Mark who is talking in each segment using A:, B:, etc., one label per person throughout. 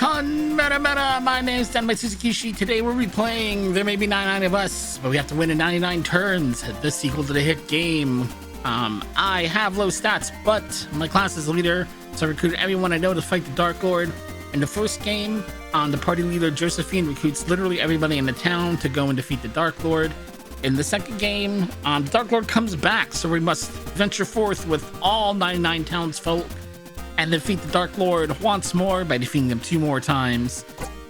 A: Con Meta. My name's Nuzlockeish. Today we'll be playing There May Be 99 of Us, but we have to win in 99 turns. The sequel to the hit game. I have low stats, but my class is leader, so I recruit everyone I know to fight the Dark Lord. In the first game, the party leader Josephine recruits literally everybody in the town to go and defeat the Dark Lord. In the second game, the Dark Lord comes back, so we must venture forth with all 99 townsfolk and defeat the Dark Lord once more by defeating them 2 more times.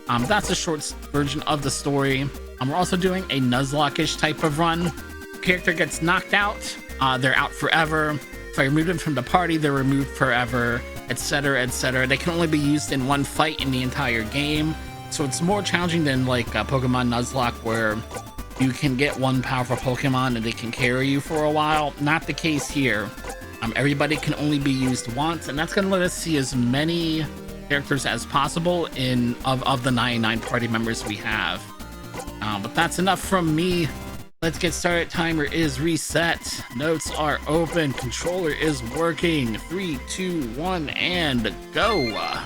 A: That's a short version of the story. We're also doing a Nuzlockeish type of run. Character gets knocked out, they're out forever. If I remove them from the party, they're removed forever, etc., etc. They can only be used in one fight in the entire game, so it's more challenging than like Pokemon Nuzlocke, where you can get one powerful Pokemon and they can carry you for a while. Not the case here. Everybody can only be used once, and that's going to let us see as many characters as possible of the 99 party members we have. But that's enough from me. Let's get started. Timer is reset. Notes are open. Controller is working. 3, 2, 1, and go.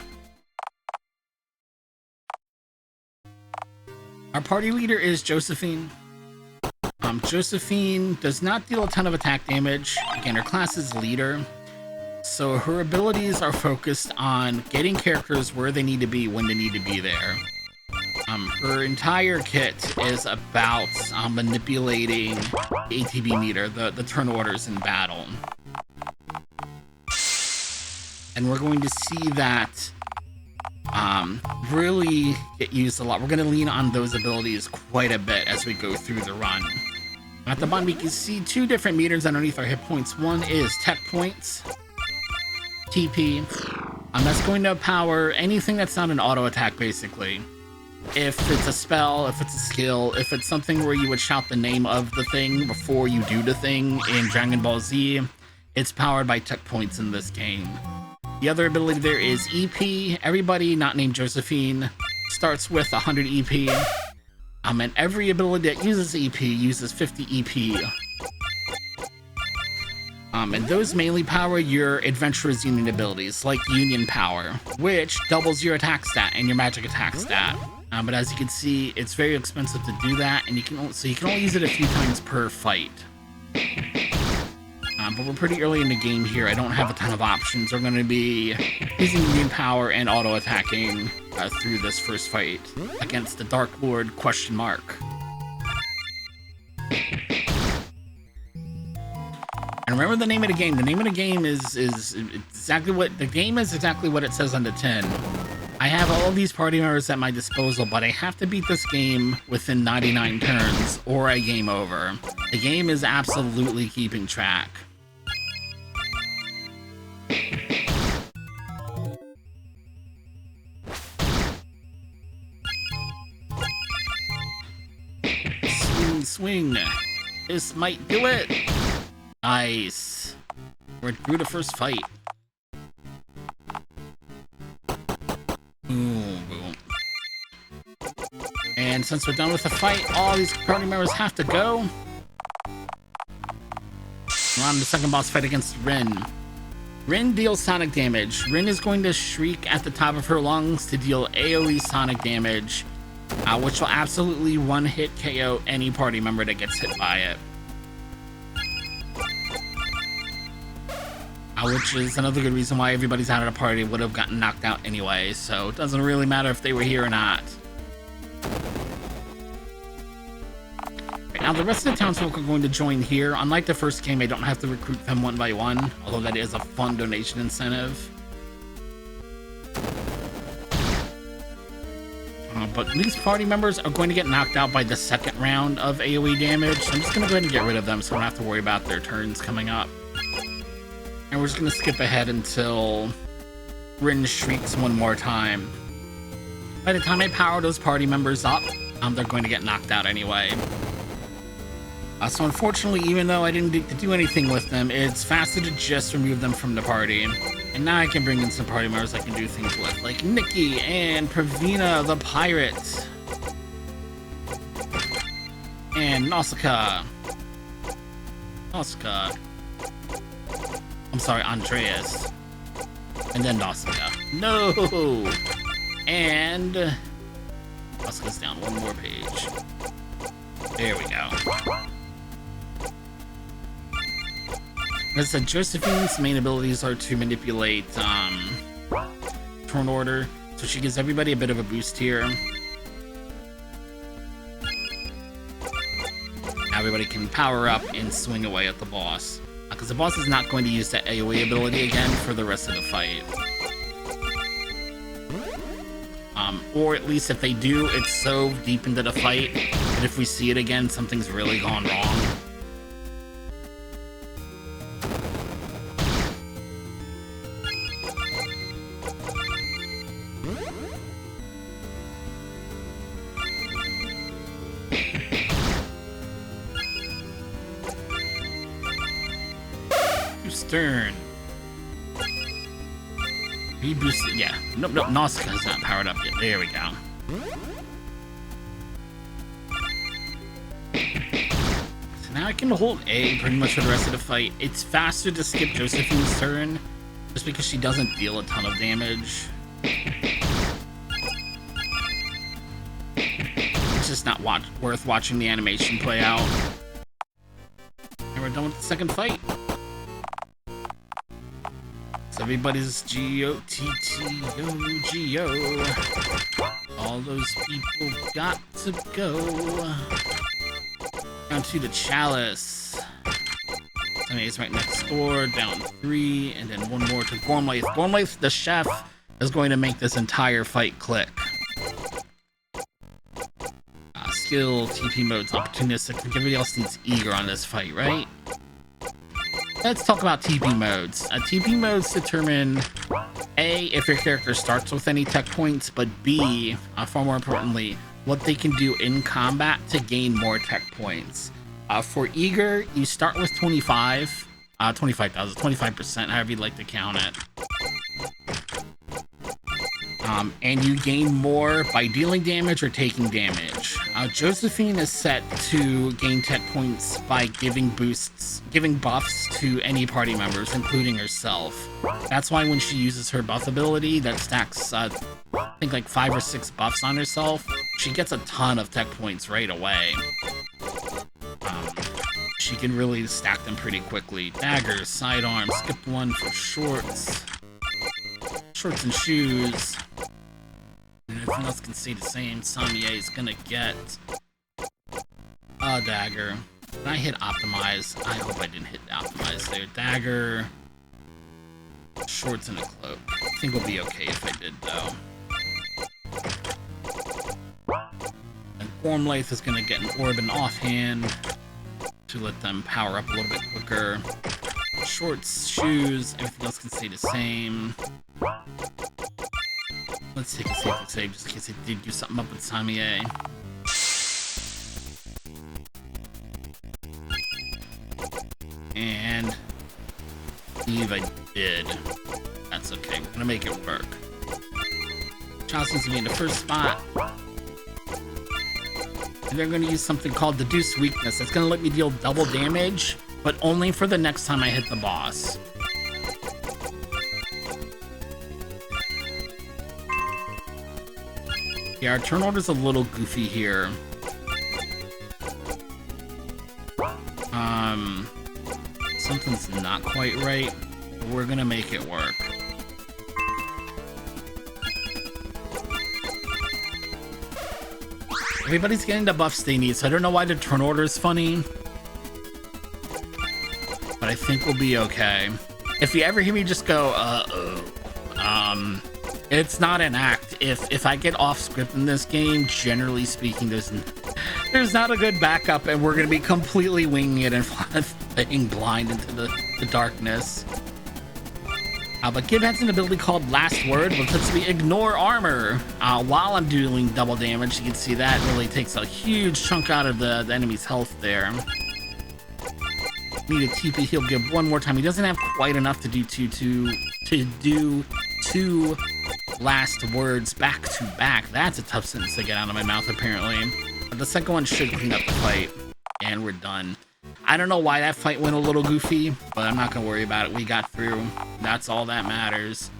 A: Our party leader is Josephine. Josephine does not deal a ton of attack damage. Again, her class is leader, so her abilities are focused on getting characters where they need to be when they need to be there. Her entire kit is about manipulating the ATB meter, the turn orders in battle. And we're going to see that really get used a lot. We're going to lean on those abilities quite a bit as we go through the run. At the bottom, we can see 2 different meters underneath our hit points. One is tech points, TP. That's going to power anything that's not an auto attack, basically. If it's a spell, if it's a skill, if it's something where you would shout the name of the thing before you do the thing in Dragon Ball Z, it's powered by tech points in this game. The other ability there is EP. Everybody not named Josephine starts with 100 EP. And every ability that uses EP uses 50 EP. And those mainly power your Adventurer's Union abilities, like Union Power, which doubles your attack stat and your magic attack stat. But as you can see, it's very expensive to do that, and you can only use it a few times per fight. But we're pretty early in the game here. I don't have a ton of options. We're going to be using Union Power and auto attacking through this first fight against the Dark Lord ? And remember the name of the game. The name of the game is exactly what it says on the tin. I have all of these party members at my disposal, but I have to beat this game within 99 turns or I game over. The game is absolutely keeping track. Swing. This might do it. Nice. We're through the first fight. Boom, boom. And since we're done with the fight, all these party members have to go. We're on the second boss fight against Rin. Rin deals sonic damage. Rin is going to shriek at the top of her lungs to deal AoE sonic damage, which will absolutely one-hit KO any party member that gets hit by it. Which is another good reason why everybody's out of the party would have gotten knocked out anyway, so it doesn't really matter if they were here or not. Right, now the rest of the townsfolk are going to join here. Unlike the first game, I don't have to recruit them one by one, although that is a fun donation incentive. But these party members are going to get knocked out by the second round of AoE damage, so I'm just going to go ahead and get rid of them so I don't have to worry about their turns coming up. And we're just going to skip ahead until Rin shrieks one more time. By the time I power those party members up, they're going to get knocked out anyway. So unfortunately, even though I didn't do anything with them, it's faster to just remove them from the party. And now I can bring in some party members I can do things with, like Nikki and Pravina the Pirate. And Nausicaa. I'm sorry, Andreas. And then Nausicaa. No! And let's go down one more page. There we go. As I said, Josephine's main abilities are to manipulate turn order, so she gives everybody a bit of a boost here. Everybody can power up and swing away at the boss, because the boss is not going to use that AoE ability again for the rest of the fight. Or at least if they do, it's so deep into the fight that if we see it again, something's really gone wrong. Turn. Reboosted, yeah. Nope, Nuzlockeish not powered up yet. There we go. So now I can hold A pretty much for the rest of the fight. It's faster to skip Josephine's turn, just because she doesn't deal a ton of damage. It's just not worth watching the animation play out. And we're done with the second fight. Everybody's G-O-T-T-O-G-O. All those people got to go. Down to the Chalice. Is right next door, down 3, and then one more to Gormlaith. Gormlaith, the chef, is going to make this entire fight click. Skill, TP modes, opportunistic. I think everybody else needs eager on this fight, right? Let's talk about TP modes. TP modes determine A, if your character starts with any tech points, but B, far more importantly, what they can do in combat to gain more tech points. For eager, you start with 25%, however you'd like to count it. And you gain more by dealing damage or taking damage. Josephine is set to gain tech points by giving buffs to any party members, including herself. That's why when she uses her buff ability that stacks, I think like 5 or 6 buffs on herself, she gets a ton of tech points right away. She can really stack them pretty quickly. Daggers, sidearms, skip 1 for shorts. Shorts and shoes. And everything else can stay the same. Samie is gonna get a dagger. Did I hit optimize? I hope I didn't hit optimize there. Dagger, shorts, and a cloak. I think we'll be okay if I did, though. And Gormlaith is gonna get an orb and offhand to let them power up a little bit quicker. Shorts, shoes, everything else can stay the same. Let's take a safe save just in case I did do something up with Samie. And Eve, I did. That's okay. We're gonna make it work. Charles needs to be in the first spot. And they're gonna use something called Deduce Weakness. That's gonna let me deal double damage, but only for the next time I hit the boss. Yeah, our turn order's a little goofy here. Something's not quite right, but we're gonna make it work. Everybody's getting the buffs they need, so I don't know why the turn order is funny. But I think we'll be okay. If you ever hear me just go, it's not an act. If I get off script in this game, generally speaking, there's not a good backup, and we're gonna be completely winging it and flying blind into the darkness. But Gib has an ability called Last Word, which lets me ignore armor while I'm doing double damage. You can see that really takes a huge chunk out of the enemy's health there. Need a TP heal Gib one more time. He doesn't have quite enough to do two last words back to back. That's a tough sentence to get out of my mouth, apparently. But the second one should clean up the fight, and we're done. I don't know why that fight went a little goofy, but I'm not gonna worry about it. We got through. That's all that matters.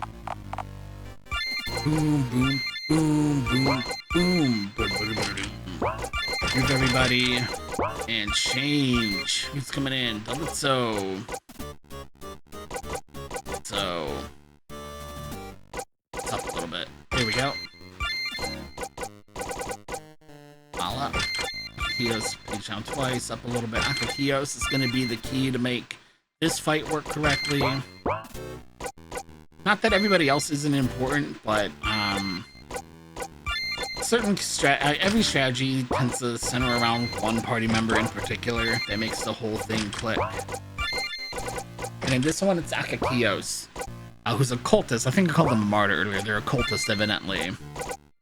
A: Boom, boom, Boom, boom, boom. Move everybody. And change. Who's coming in? Double so. So. It's up a little bit. Here we go. Voila. Akios, page down twice, up a little bit. Akios is going to be the key to make this fight work correctly. Not that everybody else isn't important, but every strategy tends to center around one party member in particular that makes the whole thing click. And in this one, it's Akios, who's a cultist. I think I called them a martyr earlier. They're a cultist, evidently.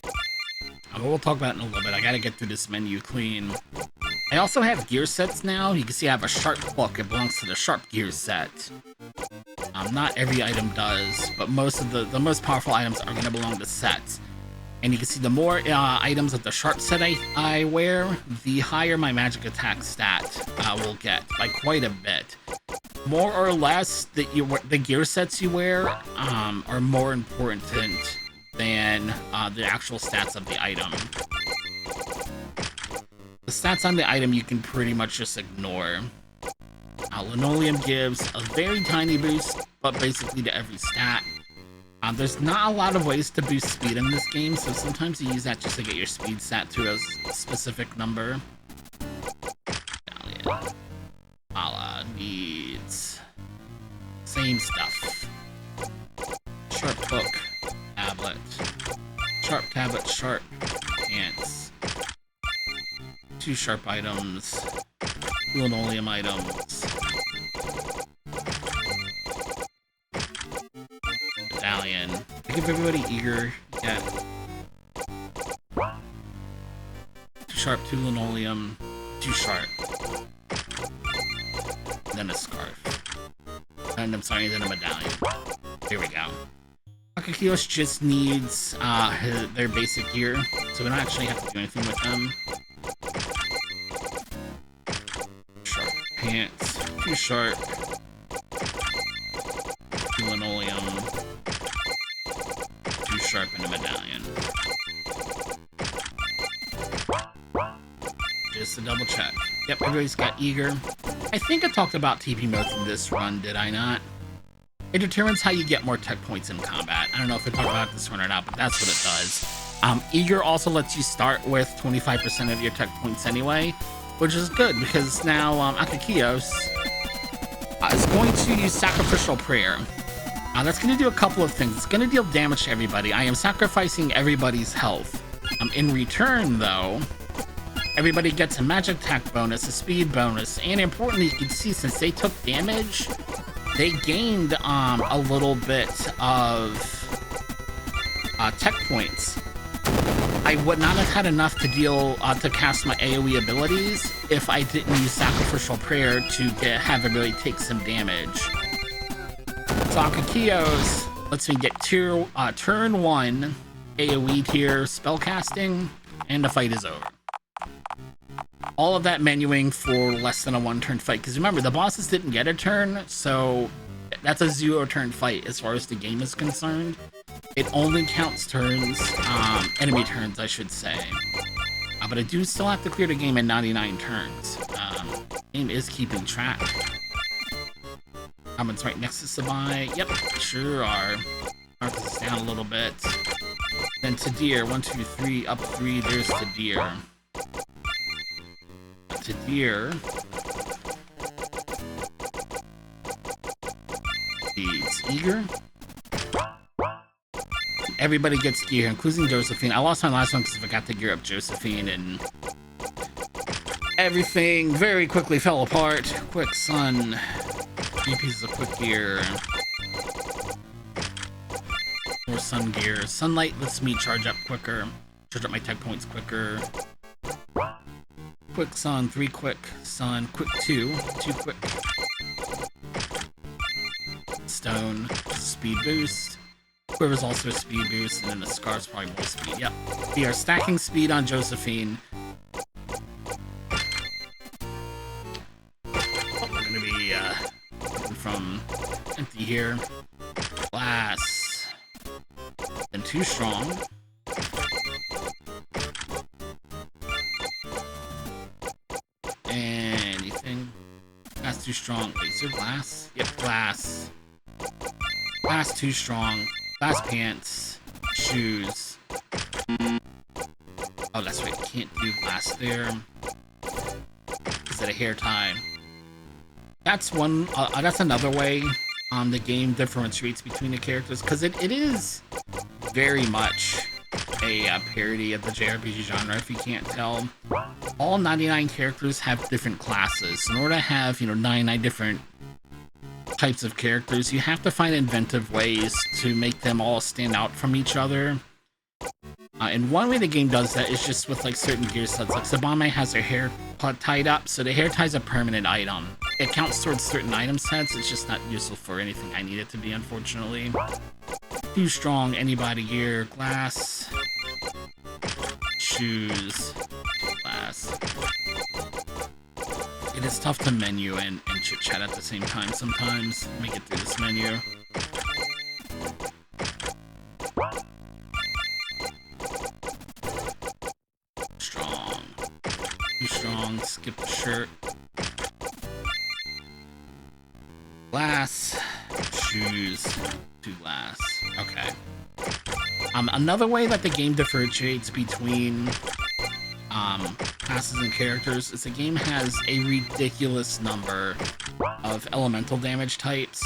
A: But we'll talk about it in a little bit. I gotta get through this menu clean. I also have gear sets now. You can see I have a sharp hook. It belongs to the sharp gear set. Not every item does, but most of the most powerful items are gonna belong to sets. And you can see the more items of the sharp set I wear, the higher my magic attack stat will get by quite a bit. More or less, the gear sets you wear are more important than the actual stats of the item. The stats on the item you can pretty much just ignore. Linoleum gives a very tiny boost, but basically to every stat. There's not a lot of ways to boost speed in this game, so sometimes you use that just to get your speed stat to a specific number. Damien. Voila, needs same stuff. Sharp hook, tablet. Sharp tablet, sharp pants. 2 sharp items. 2 linoleum items. Medallion. Give everybody eager. Yeah. 2 sharp, 2 linoleum, 2 sharp. And then a scarf. And I'm sorry, then a medallion. There we go. Akios just needs their basic gear, so we don't actually have to do anything with them. Sharp pants, 2 sharp, 2 linoleum, 2 sharp, and a medallion. Just a double check. Yep, everybody's got eager. I think I talked about TP modes in this run, did I not? It determines how you get more tech points in combat. I don't know if I talked about this one or not, but that's what it does. Eager also lets you start with 25% of your tech points anyway, which is good because now Akios is going to use Sacrificial Prayer. That's going to do a couple of things. It's going to deal damage to everybody. I am sacrificing everybody's health. In return, though, everybody gets a magic attack bonus, a speed bonus, and importantly, you can see since they took damage, they gained a little bit of tech points. I would not have had enough to to cast my AoE abilities if I didn't use Sacrificial Prayer to have everybody take some damage. So Akios lets me get turn 1 AoE tier spellcasting, and the fight is over. All of that menuing for less than a 1-turn fight, because remember, the bosses didn't get a turn, so that's a 0-turn fight as far as the game is concerned. It only counts turns, enemy turns, I should say. But I do still have to clear the game in 99 turns. The game is keeping track. It's right next to Sabai. Yep, sure are. Marcus is down a little bit. Then Tadir, 1, 2, 3, up 3, there's Tadir. Tadir needs eager. Everybody gets gear, including Josephine. I lost my last one because I forgot to gear up Josephine, and everything very quickly fell apart. Quick sun, 3 pieces of quick gear, more sun gear. Sunlight lets me charge up quicker, charge up my tech points quicker. Quick sun, 3 quick sun, quick 2 quick. Stone, speed boost. Quiver's also a speed boost, and then the scarf's probably more speed. Yep. We are stacking speed on Josephine. We're gonna be from empty here. Glass. Then 2 strong. too strong. Wait, is there glass? Yep, glass. Glass too strong. Glass pants. Shoes. Oh, that's right. Can't do glass there. Is it a hair tie? That's one. That's another way the game differentiates between the characters, because it is very much a parody of the JRPG genre. If you can't tell, all 99 characters have different classes. In order to have 99 different types of characters, you have to find inventive ways to make them all stand out from each other. And one way the game does that is just with like certain gear sets. Like Tsubame has her hair tied up, so the hair tie is a permanent item. It counts towards certain item sets, it's just not useful for anything I need it to be, unfortunately. Too strong, anybody gear, glass, shoes, glass. It is tough to menu and chit chat at the same time sometimes. Let me get through this menu. Strong. Too strong, skip the shirt. Glass, shoes, to glass. Okay. Another way that the game differentiates between classes and characters is the game has a ridiculous number of elemental damage types.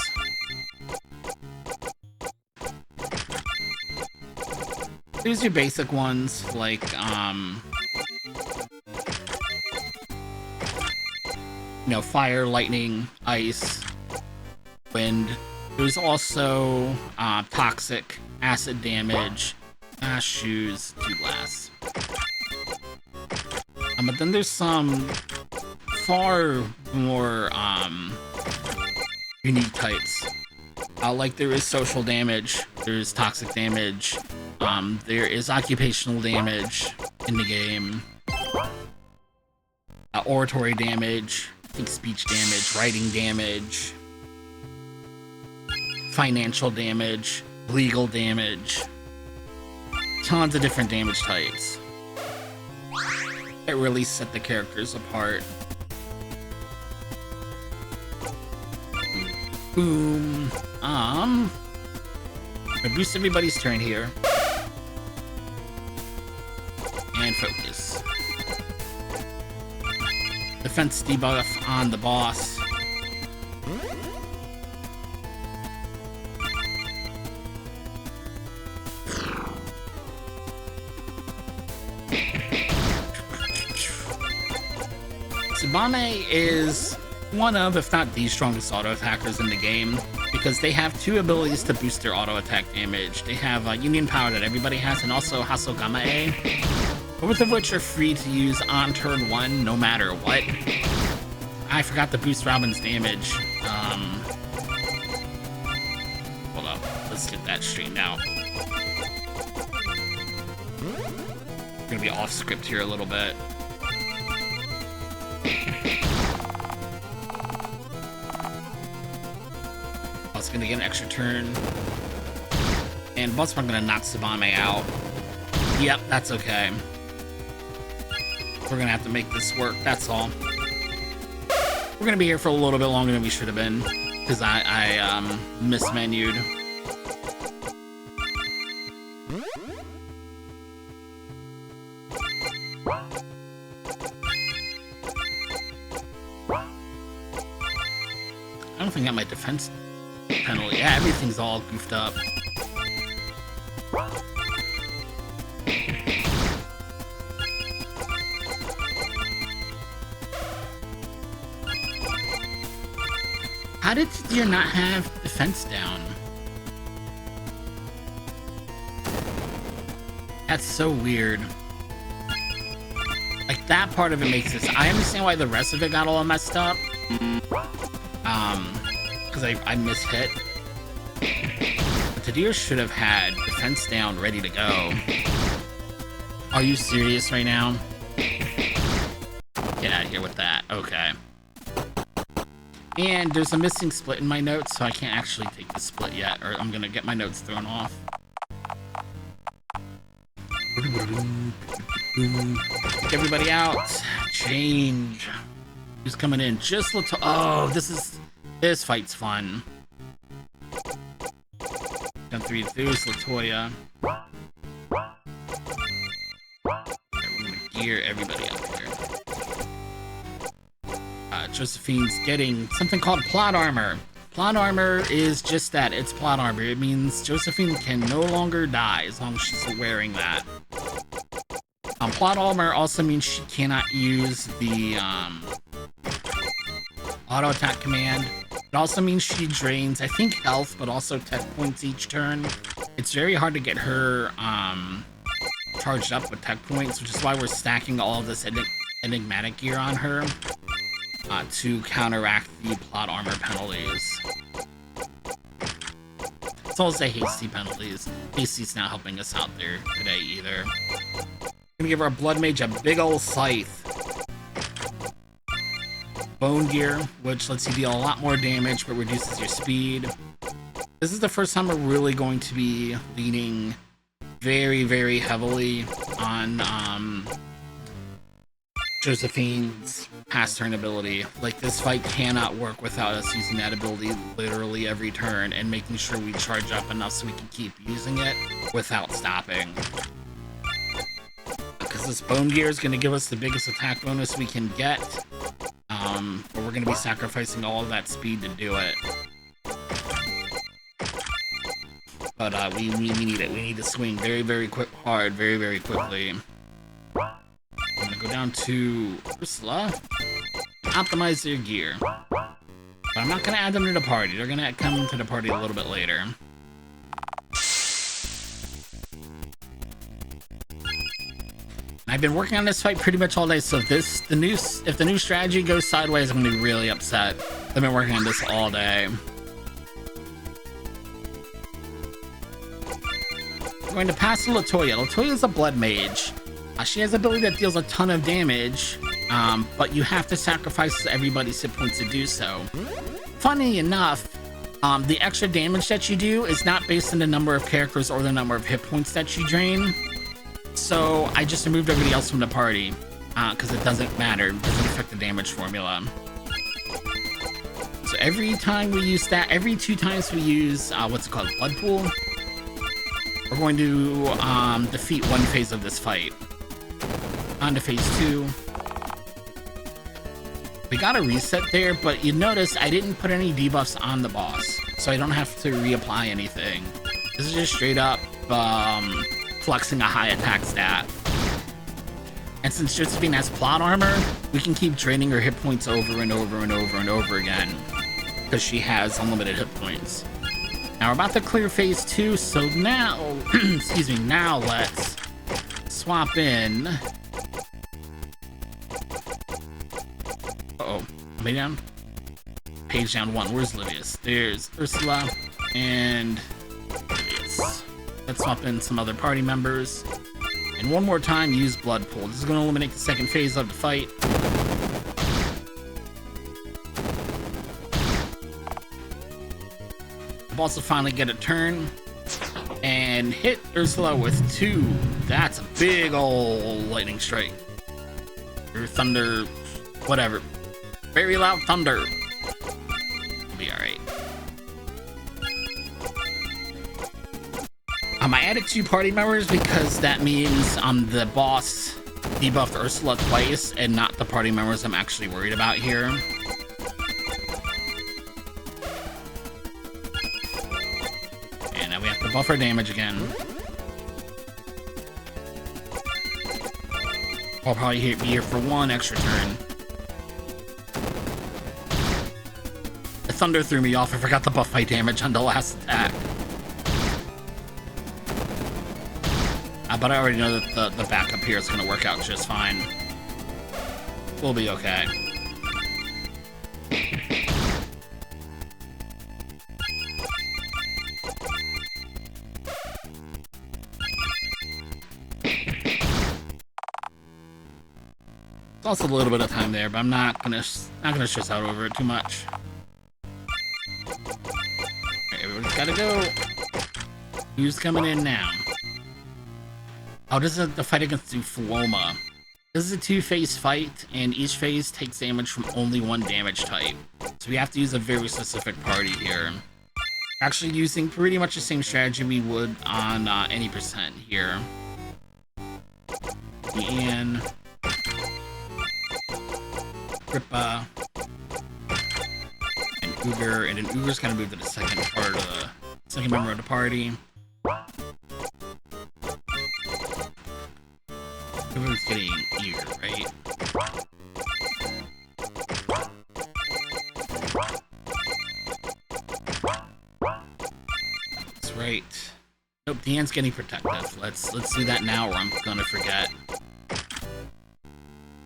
A: There's your basic ones like fire, lightning, ice, wind. There's also toxic, acid damage, glass, shoes, to glass. But then there's some far more unique types. Like there is social damage, there's toxic damage, there is occupational damage in the game, oratory damage, I think speech damage, writing damage, financial damage, legal damage, tons of different damage types. It really set the characters apart. Boom. I'm gonna boost everybody's turn here. And focus. Defense debuff on the boss. Tsubame is one of, if not the strongest auto attackers in the game, because they have two abilities to boost their auto attack damage. They have Union Power that everybody has, and also Hasogama-e, both of which are free to use on turn 1 no matter what. I forgot to boost Robin's damage. Hold up, let's get that straightened out. I'm gonna be off script here a little bit. I was gonna get an extra turn. And plus I'm gonna knock Tsubame out. Yep, that's okay. We're gonna have to make this work, that's all. We're gonna be here for a little bit longer than we should have been, because I mismenued. I don't think I got my defense penalty. Yeah, everything's all goofed up. How did you not have defense down? That's so weird. Like, that part of it makes sense. I understand why the rest of it got all messed up. Because I mishit. But Tadir should have had defense down ready to go. Are you serious right now? Get out of here with that. Okay. And there's a missing split in my notes, so I can't actually take the split yet, or I'm gonna get my notes thrown off. Get everybody out. Change. Who's coming in? Just oh, this fight's fun. Gun 3, there's Latoya. We're gonna gear everybody up here. Josephine's getting something called plot armor. Plot armor is just that, it's plot armor. It means Josephine can no longer die as long as she's wearing that. Plot armor also means she cannot use the auto attack command. It also means she drains, I think, health, but also tech points each turn. It's very hard to get her charged up with tech points, which is why we're stacking all of this enigmatic gear on her to counteract the plot armor penalties. It's also hasty penalties. Hasty's not helping us out there today either. Gonna give our blood mage a big old scythe. Bone gear, which lets you deal a lot more damage but reduces your speed. This is the first time we're really going to be leaning very, very heavily on Josephine's past turn ability. Like, this fight cannot work without us using that ability literally every turn and making sure we charge up enough so we can keep using it without stopping. Because this bone gear is going to give us the biggest attack bonus we can get. But we're going to be sacrificing all of that speed to do it. But we need it. We need to swing very, very hard, very, very quickly. I'm going to go down to Ursula. Optimize their gear. But I'm not going to add them to the party. They're going to come to the party a little bit later. I've been working on this fight pretty much all day, so if the new strategy goes sideways, I'm gonna be really upset. I've been working on this all day. We're going to pass to Latoya. Latoya is a blood mage. She has an ability that deals a ton of damage, but you have to sacrifice everybody's hit points to do so. Funny enough, the extra damage that you do is not based on the number of characters or the number of hit points that you drain. So I just removed everybody else from the party because it doesn't matter. It doesn't affect the damage formula. So every time we use that, every 2 times we use what's it called, blood pool, we're going to defeat one phase of this fight. On to phase 2. We got a reset there, but you notice I didn't put any debuffs on the boss, so I don't have to reapply anything. This is just straight up flexing a high attack stat. And since Josephine has plot armor, we can keep draining her hit points over and over and over and over again because she has unlimited hit points. Now we're about to clear phase 2, so now, excuse me, now let's swap in. Uh-oh, am I down? Page down 1, where's Livius? There's Ursula and Livius. Let's swap in some other party members. And one more time, use blood pool. This is going to eliminate the second phase of the fight. I'll also finally get a turn and hit Ursula with 2. That's a big old lightning strike. Or thunder, whatever. Very loud thunder. It'll be alright. I added 2 party members because that means the boss debuffed Ursula twice and not the party members I'm actually worried about here. And now we have to buff our damage again. I'll probably be here for 1 extra turn. The thunder threw me off. I forgot to buff my damage on the last attack. But I already know that the backup here is going to work out just fine. We'll be okay. It's also a little bit of time there, but I'm not gonna stress out over it too much. Alright, everybody's gotta go. Who's coming in now? Oh, this is the fight against Ufloma. This is a 2-phase fight, and each phase takes damage from only one damage type. So we have to use a very specific party here. Actually using pretty much the same strategy we would on any percent here. Damien, Grippa, and Uger, and then Uger's gonna move to the second member of the party. Everyone's getting Uger, right? That's right. Nope, Deanne's getting protective. Let's do that now, or I'm gonna forget.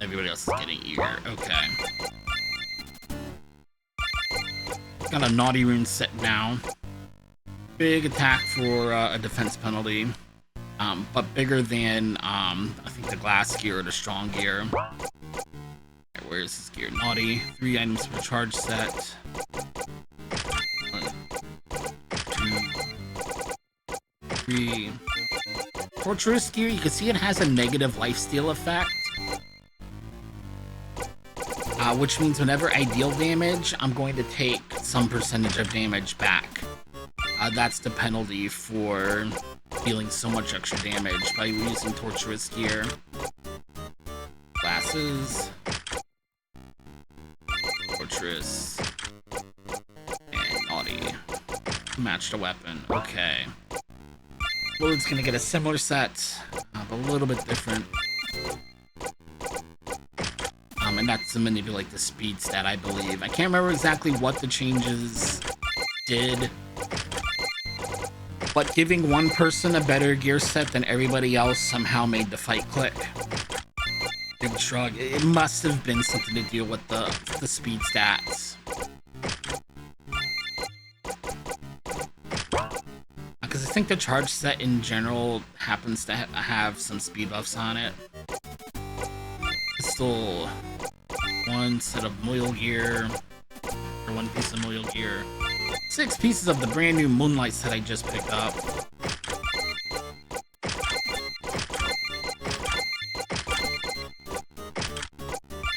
A: Everybody else is getting eager. Okay. Got a naughty rune set now. Big attack for a defense penalty. But bigger than I think the glass gear or the strong gear. Right, where is this gear? Naughty. 3 items per charge set. 1, 2, 3. Torturous gear, you can see it has a negative lifesteal effect. Which means whenever I deal damage, I'm going to take some percentage of damage back. That's the penalty for dealing so much extra damage by using Torturous gear. Glasses. Torturous. And Naughty. Match the weapon. Okay. Lord's gonna get a similar set, but a little bit different. And that's to manipulate the speed stat, I believe. I can't remember exactly what the changes did, but giving one person a better gear set than everybody else somehow made the fight click. Big shrug. It must have been something to deal with the speed stats. Because I think the charge set in general happens to have some speed buffs on it. Still one set of loyal gear, or 1 piece of loyal gear. 6 pieces of the brand new Moonlight set I just picked up.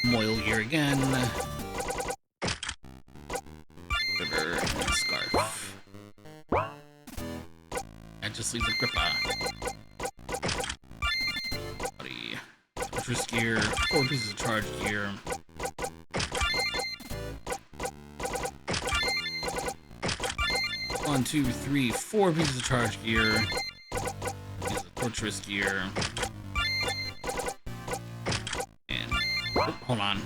A: Loyal gear again. River and a scarf. That just leaves a Grippa. Torturous gear, 4 pieces of charge gear. One, 2, 3, 4 pieces of charge gear. Pieces of Torturous gear. And hold on.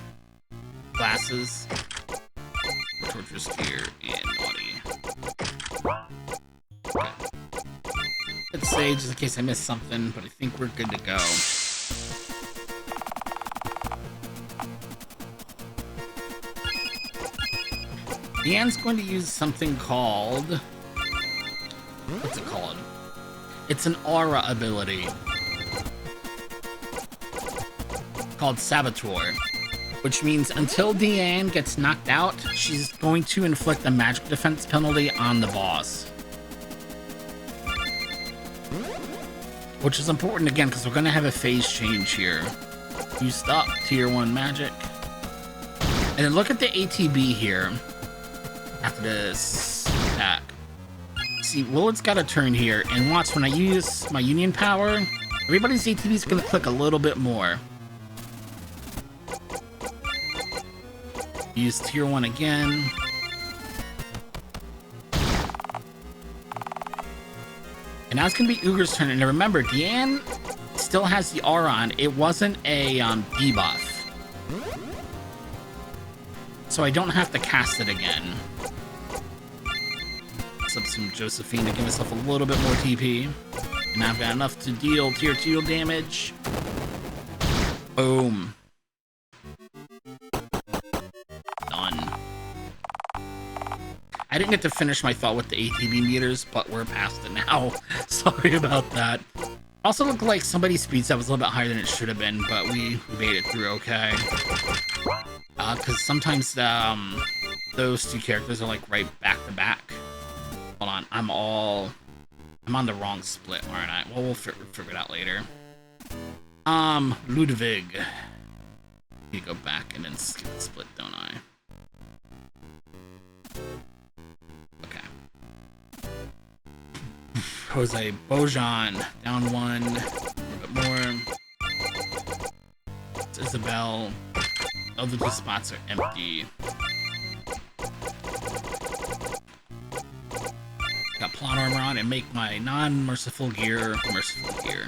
A: Glasses. Torturous gear and Naughty. Okay. Let's say just in case I missed something, but I think we're good to go. Deanne's going to use something called... What's it called? It's an aura ability. Called Saboteur. Which means until Deanne gets knocked out, she's going to inflict a magic defense penalty on the boss. Which is important again, because we're going to have a phase change here. You stop tier 1 magic. And then look at the ATB here. After this attack. See, Willard's got a turn here, and watch, when I use my union power, everybody's ATB is going to click a little bit more. Use tier 1 again. And now it's going to be Uger's turn, and remember, Deanne still has the aura on. It wasn't a debuff. So I don't have to cast it again. Up some Josephine to give myself a little bit more TP. And I've got enough to deal tier 2 damage. Boom. Done. I didn't get to finish my thought with the ATB meters, but we're past it now. Sorry about that. Also looked like somebody's speed set was a little bit higher than it should have been, but we made it through okay. Because sometimes those 2 characters are like right back to back. Hold on, I'm on the wrong split, aren't I? Well, we'll figure it out later. Ludwig. You go back and then skip the split, don't I? Okay. Jose Bojan, down one. A bit more. It's Isabel. The other two spots are empty. Got plot armor on and make my non-merciful gear merciful gear.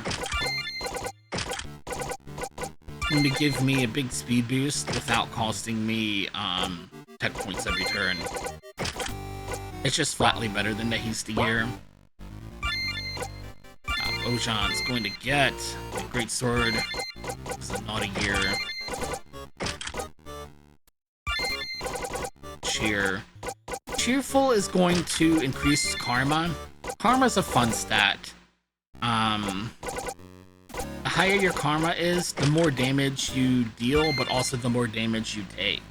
A: Going to give me a big speed boost without costing me tech points every turn. It's just flatly better than the hasty gear. Bojan's going to get a great sword. It's a naughty gear. Cheer. Cheerful is going to increase karma. Karma's a fun stat. The higher your karma is, the more damage you deal, but also the more damage you take.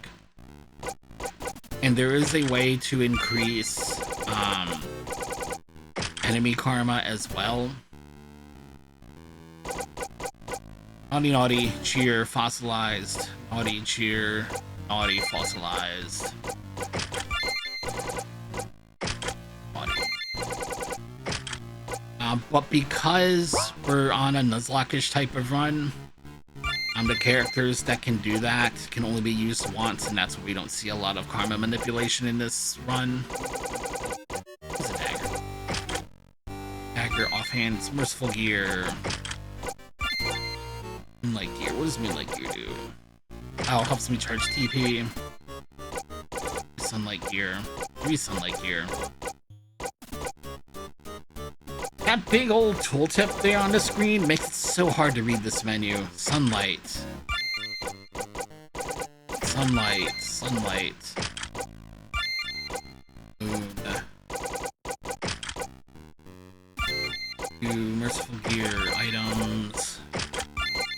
A: And there is a way to increase enemy karma as well. Naughty, naughty, cheer, fossilized. Naughty, cheer, naughty, fossilized. But because we're on a Nuzlockeish type of run, the characters that can do that can only be used once, and that's why we don't see a lot of karma manipulation in this run. What's a dagger? Dagger, offhand, it's merciful gear. Moonlight gear, what does moonlight gear do? Oh, it helps me charge TP. Sunlight gear. 3 sunlight gear. That big old tooltip there on the screen makes it so hard to read this menu. Sunlight. Sunlight. Sunlight. Moon. 2 merciful gear items.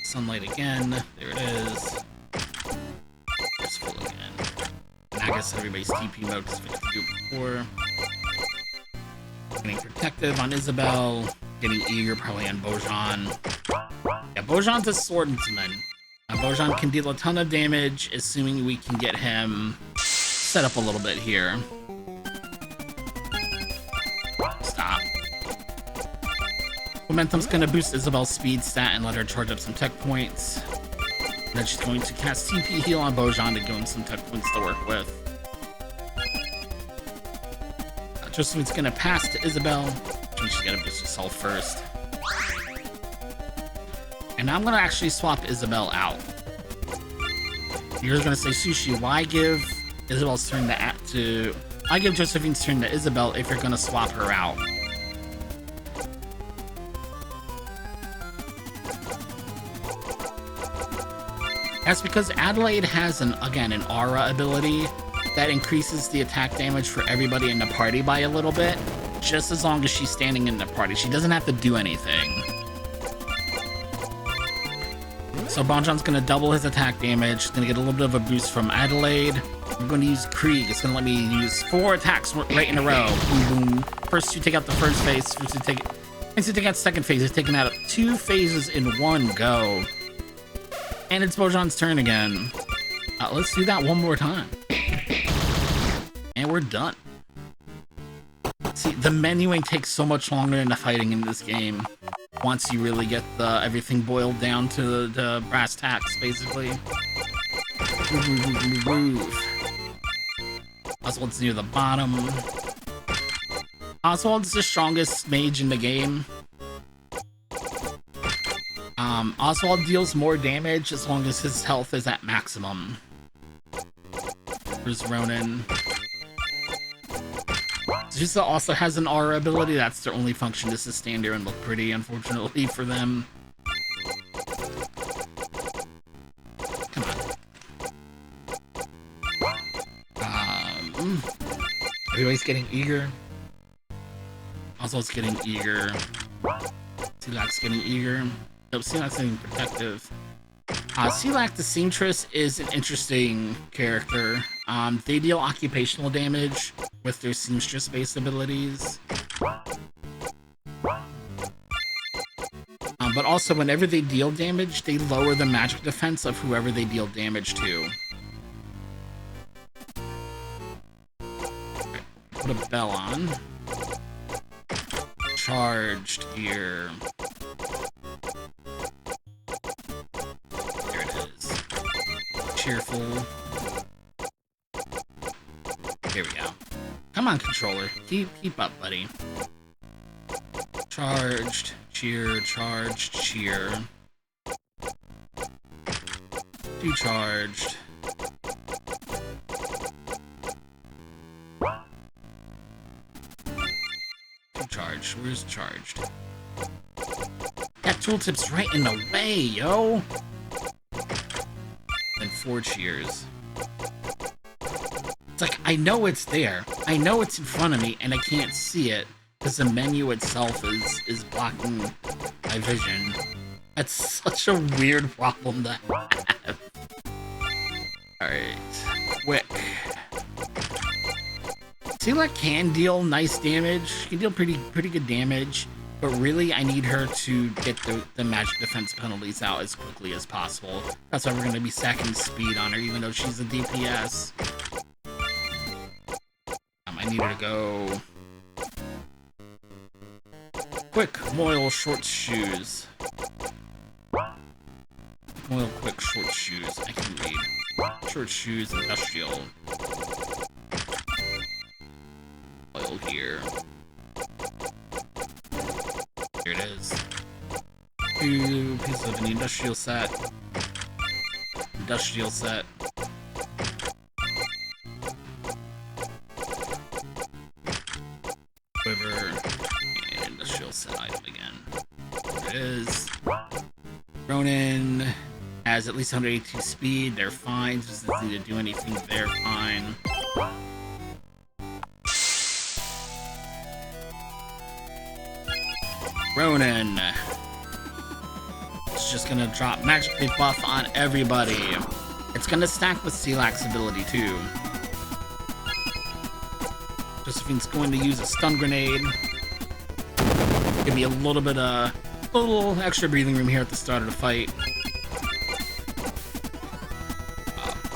A: Sunlight again. There it is. Merciful again. And I guess everybody's TP mode because we did it before. Getting protective on Isabel, getting eager probably on Bojan. Yeah, Bojan's a swordsman. Bojan can deal a ton of damage, assuming we can get him set up a little bit here. Stop. Momentum's gonna boost Isabel's speed stat and let her charge up some tech points. And then she's going to cast TP heal on Bojan to give him some tech points to work with. Josephine's gonna pass to Isabel. She's gotta boost herself first. And I'm gonna actually swap Isabel out. You're gonna say, Sushi, why give Isabel's turn to I give Josephine's turn to Isabel if you're gonna swap her out? That's because Adelaide has an aura ability that increases the attack damage for everybody in the party by a little bit, just as long as she's standing in the party. She doesn't have to do anything. So Bojan's gonna double his attack damage. He's gonna get a little bit of a boost from Adelaide. I'm gonna use Krieg. It's gonna let me use 4 attacks right in a row. Boom, boom. First you take out the first phase. Once you take out the second phase, it's taking out 2 phases in one go. And it's Bojan's turn again. Let's do that one more time. And we're done. See, the menuing takes so much longer than the fighting in this game. Once you really get everything boiled down to the brass tacks, basically. Move. Oswald's near the bottom. Oswald's the strongest mage in the game. Oswald deals more damage as long as his health is at maximum. There's Ronan. Zusa also has an aura ability. That's their only function, is to stand there and look pretty, unfortunately for them. Come on. Everybody's getting eager. Oswald's getting eager. Silak's getting eager. Nope, Silak's getting protective. Silak the Seamstress is an interesting character. They deal occupational damage with their Seamstress-based abilities. But also, whenever they deal damage, they lower the magic defense of whoever they deal damage to. Okay, put a bell on. Charged gear. There it is. Cheerful. Here we go. Come on, controller. Keep up, buddy. Charged. Cheer. Charged. Cheer. Charged. Charged. Where's charged? That tooltip's right in the way, yo! And 4 cheers. It's like, I know it's there. I know it's in front of me, and I can't see it, because the menu itself is blocking my vision. That's such a weird problem to have. Alright. Quick. Sealak can deal nice damage. She can deal pretty good damage. But really, I need her to get the magic defense penalties out as quickly as possible. That's why we're going to be stacking speed on her, even though she's a DPS. I need her to go... Quick, Moil, short shoes. Moil, quick, short shoes. I can read. Short shoes, industrial. Oil here. Here it is. 2 pieces of an industrial set. Industrial set. Quiver. And industrial set item again. There it is. Ronin has at least 182 speed. They're fine. Just doesn't need to do anything. They're fine. Ronin. It's just gonna drop magically buff on everybody. It's gonna stack with Sealak's ability too. Josephine's going to use a stun grenade. Give me a little extra breathing room here at the start of the fight.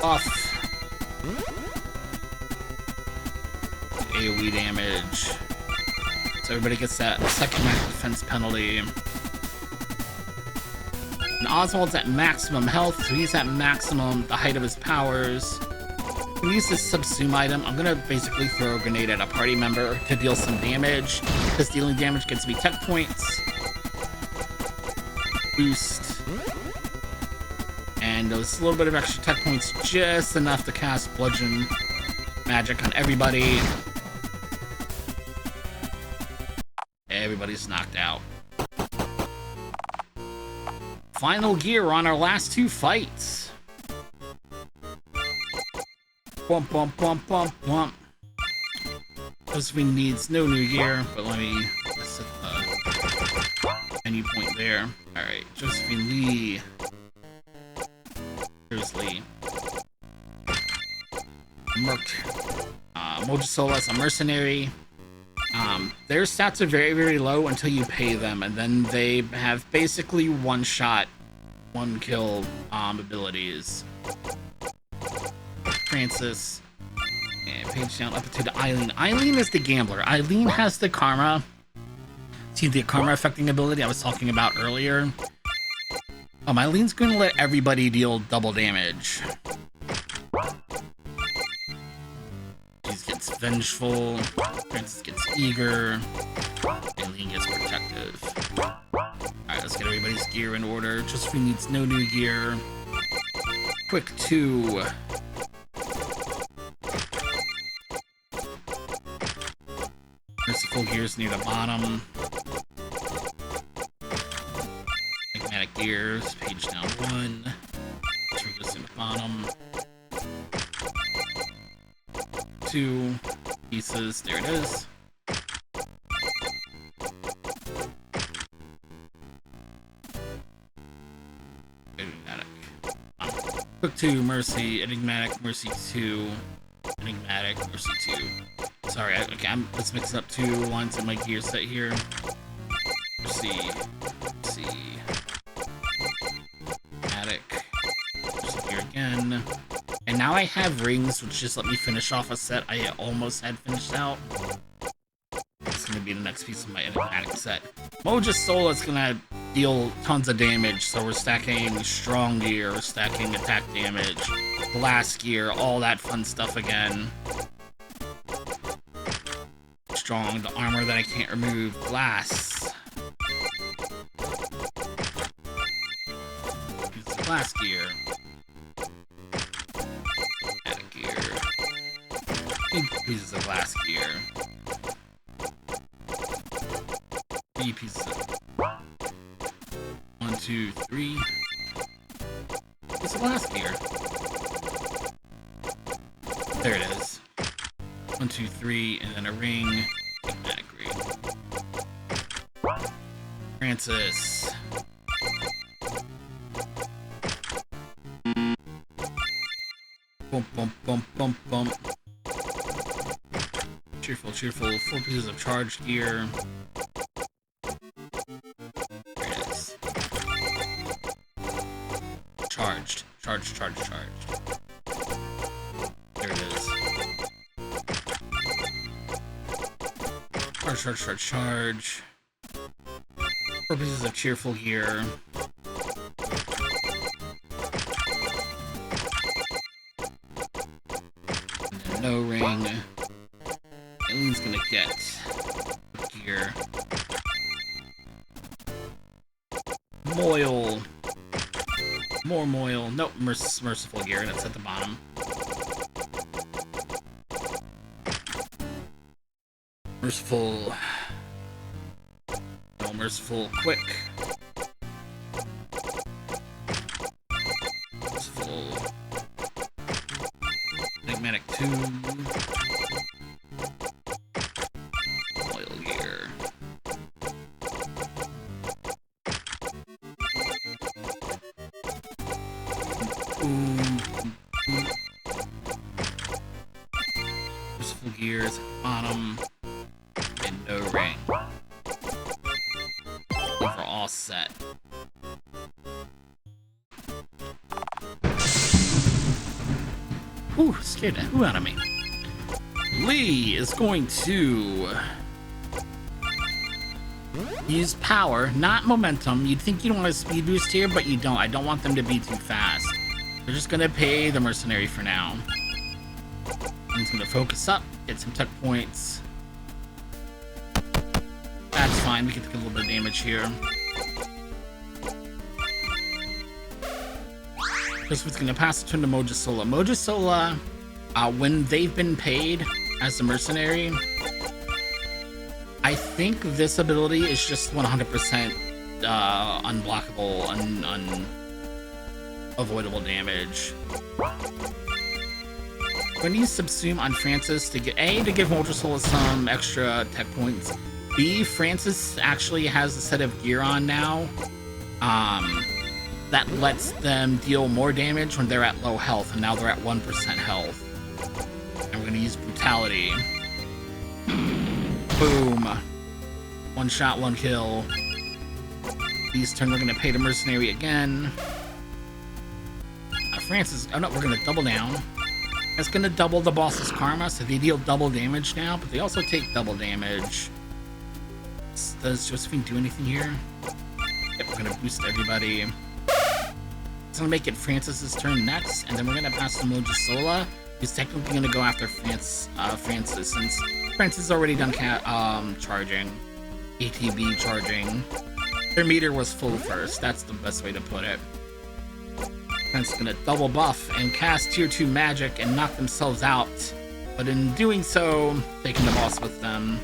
A: Buff. AoE damage. So everybody gets that second magic defense penalty. And Oswald's at maximum health, so he's at maximum the height of his powers. I'm gonna use this subsume item. I'm gonna basically throw a grenade at a party member to deal some damage, because dealing damage gets me tech points. Boost. And those little bit of extra tech points, just enough to cast bludgeon magic on everybody. Everybody's knocked out. Final gear on our last 2 fights. Bump, bump, bump, bump, bump. Josephine needs no new gear, but let me set the menu point there. Alright, Josephine Lee. Here's Lee. Merc. Mojisola, a mercenary. Their stats are very, very low until you pay them, and then they have basically one-shot, one-kill abilities. Francis. And page down up to the Eileen. Eileen is the gambler. Eileen has the karma. See the karma affecting ability I was talking about earlier? Eileen's going to let everybody deal double damage. She gets vengeful. Francis gets eager. Eileen gets protective. Alright, let's get everybody's gear in order. Josephine needs no new gear. Quick 2. Merciful gears near the bottom. Enigmatic gears, page down 1. Throw this in the bottom. 2 pieces, there it is. Enigmatic. Quick 2, Mercy, Enigmatic, Mercy 2, Enigmatic, Mercy 2. Sorry, let's mix up 2 lines of my gear set here. Mercy, done. And now I have rings, which just let me finish off a set I almost had finished out. It's gonna be the next piece of my enigmatic set. Moja Sola is gonna deal tons of damage, so we're stacking strong gear, we're stacking attack damage, glass gear, all that fun stuff again. Strong, the armor that I can't remove, glass. It's glass gear. Attack gear. 2 pieces of glass gear. 3 pieces of... 1, 2, 3. It's a glass gear. There it is. 1, 2, 3, and then a ring. That great. Francis. Bump, bump, bump, bump, bump. Cheerful, cheerful. 4 pieces of charged gear. There it is. Charged. Charged, charged, charged. There it is. Charge, charge, charge, charge. 4 pieces of cheerful gear. And then no ring. Alien's gonna get gear. Moil. More moil. Nope, merciful gear. That's at the bottom. Merciful. No, merciful. Quick. Merciful. Enigmatic 2. Oil gear. Merciful gears. Bottom. And no ring. We're all set. Ooh, scared the hoo out of me. Lee is going to use power, not momentum. You'd think you'd want a speed boost here, but you don't. I don't want them to be too fast. They're just gonna pay the mercenary for now. He's gonna focus up, get some tech points. That's fine, we can take a little bit of damage here. Crawford's gonna pass the turn to Moja Sola. Moja Sola, when they've been paid as a mercenary, I think this ability is just 100% unblockable, unavoidable damage. I'm going to use Subsume on Francis to get A, to give Moja Sola some extra tech points. B, Francis actually has a set of gear on now that lets them deal more damage when they're at low health, and now they're at 1% health. And we're going to use Brutality. Boom. 1 shot, 1 kill. This turn, we're going to pay the mercenary again. Francis, oh no, we're going to double down. That's going to double the boss's karma, so they deal double damage now, but they also take double damage. Does Josephine do anything here? Yep, we're going to boost everybody. It's going to make it Francis's turn next, and then we're going to pass to Moja Sola, who's technically going to go after Francis, since Francis has already done charging. ATB charging. Their meter was full first, that's the best way to put it. Francis is going to double buff and cast tier 2 magic and knock themselves out, but in doing so, taking the boss with them.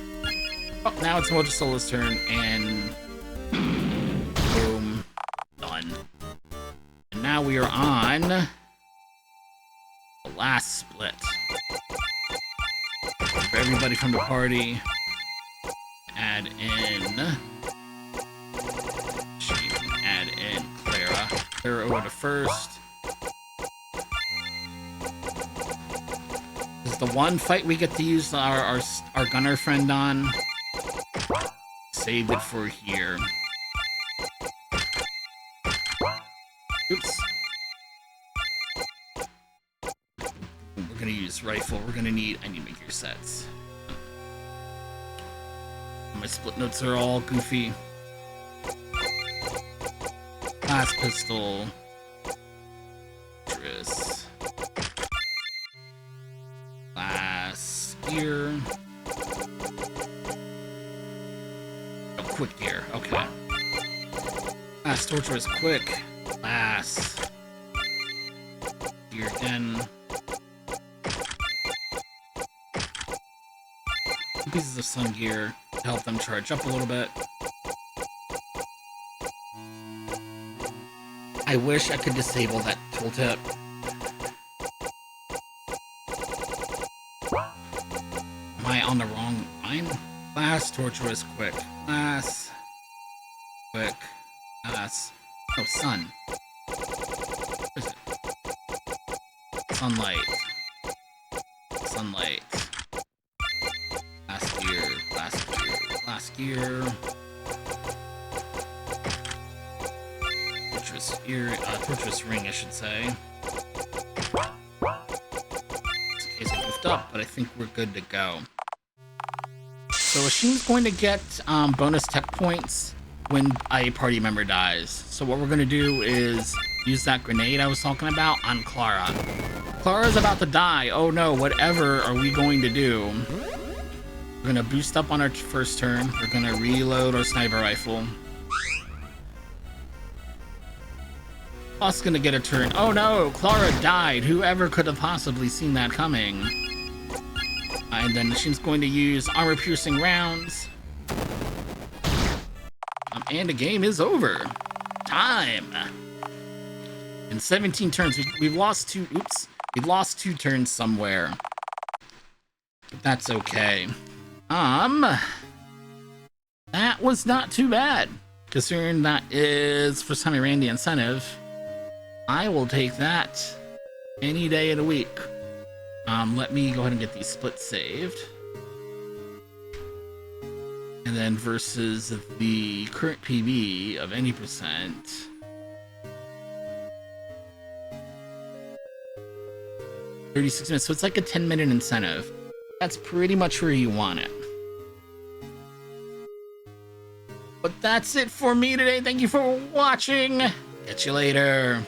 A: Oh, now it's Moja Sola's turn, and boom, done. And now we are on the last split. For everybody from the party, add in... add in Clara. Clara over to first. This is the one fight we get to use our gunner friend on. Saved it for here. Oops. gonna use rifle. I need to make your sets. My split notes are all goofy. Last pistol. Last gear. Oh, quick gear. Okay. Last torturous quick. Last gear again. Pieces of sun gear to help them charge up a little bit. I wish I could disable that tooltip. Am I on the wrong line? Last torturous quick. Last quick. Last. Oh, sun. What is it? Sunlight. Sunlight. Last gear. Last gear. Last gear. Torturous ear. Torturous ring, I should say. Just in case I goofed up, but I think we're good to go. So Ashin's going to get bonus tech points when a party member dies. So what we're going to do is use that grenade I was talking about on Clara. Clara's about to die. Oh no, whatever are we going to do? We're going to boost up on our first turn. We're going to reload our sniper rifle. Us going to get a turn. Oh no, Clara died. Whoever could have possibly seen that coming? And then Ashin's going to use armor-piercing rounds. And the game is over. Time. In 17 turns, we've lost two. Oops, we've lost 2 turns somewhere. But that's okay. That was not too bad. Considering that is first time I ran the incentive, I will take that any day of the week. Let me go ahead and get these splits saved. And then versus the current PB of any percent. $36, so it's like a 10-minute incentive. That's pretty much where you want it. But that's it for me today. Thank you for watching. Catch you later.